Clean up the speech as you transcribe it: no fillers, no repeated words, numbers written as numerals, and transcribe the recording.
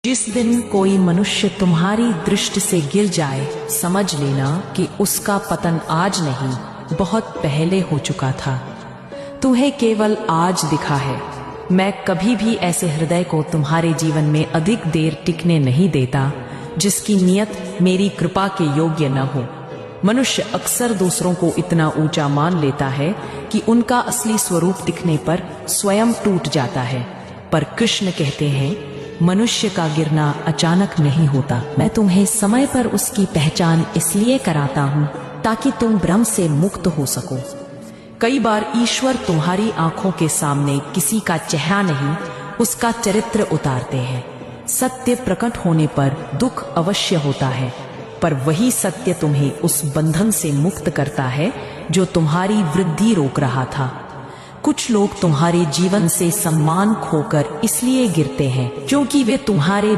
जिस दिन कोई मनुष्य तुम्हारी दृष्टि से गिर जाए, समझ लेना कि उसका पतन आज नहीं, बहुत पहले हो चुका था। तुम्हें केवल आज दिखा है। मैं कभी भी ऐसे हृदय को तुम्हारे जीवन में अधिक देर टिकने नहीं देता जिसकी नियत मेरी कृपा के योग्य न हो। मनुष्य अक्सर दूसरों को इतना ऊंचा मान लेता है कि उनका असली स्वरूप दिखने पर स्वयं टूट जाता है, पर कृष्ण कहते हैं मनुष्य का गिरना अचानक नहीं होता। मैं तुम्हें समय पर उसकी पहचान इसलिए कराता हूँ ताकि तुम भ्रम से मुक्त हो सको। कई बार ईश्वर तुम्हारी आंखों के सामने किसी का चेहरा नहीं, उसका चरित्र उतारते हैं। सत्य प्रकट होने पर दुख अवश्य होता है, पर वही सत्य तुम्हें उस बंधन से मुक्त करता है जो तुम्हारी वृद्धि रोक रहा था। कुछ लोग तुम्हारे जीवन से सम्मान खोकर इसलिए गिरते हैं क्योंकि वे तुम्हारे